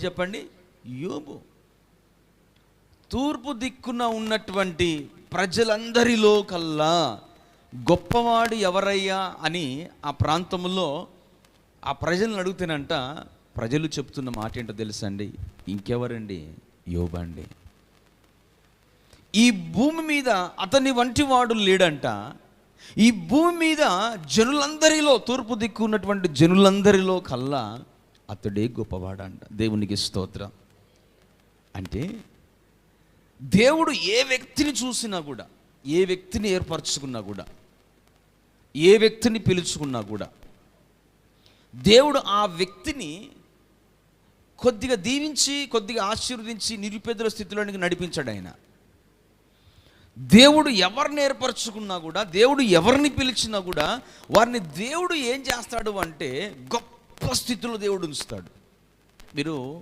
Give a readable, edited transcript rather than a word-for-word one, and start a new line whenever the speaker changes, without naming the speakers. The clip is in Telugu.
చెప్పండి? యోబు. తూర్పు దిక్కున ఉన్నటువంటి ప్రజలందరిలో కల్లా గొప్పవాడు ఎవరయ్యా అని ఆ ప్రాంతంలో ఆ ప్రజలను అడుగుతానంట. ప్రజలు చెప్తున్న మాట ఏంటో తెలుసండి? ఇంకెవరండి? యోబు అండి. ఈ భూమి మీద అతని వంటి వాడు లేడంట. ఈ భూమి మీద జనులందరిలో, తూర్పు దిక్కు ఉన్నటువంటి జనులందరిలో కల్లా అతడే గొప్పవాడంట. దేవునికి స్తోత్రం. అంటే దేవుడు ఏ వ్యక్తిని చూసినా కూడా, ఏ వ్యక్తిని ఏర్పరచుకున్నా కూడా, ఏ వ్యక్తిని పిలుచుకున్నా కూడా, దేవుడు ఆ వ్యక్తిని కొద్దిగా దీవించి, కొద్దిగా ఆశీర్వదించి నిరుపేదల స్థితిలోనికి నడిపించాడు ఆయన. దేవుడు ఎవరిని ఏర్పరచుకున్నా కూడా, దేవుడు ఎవరిని పిలిచినా కూడా వారిని దేవుడు ఏం చేస్తాడు అంటే గొప్ప స్థితిలో దేవుడు ఉంచుతాడు. మీరు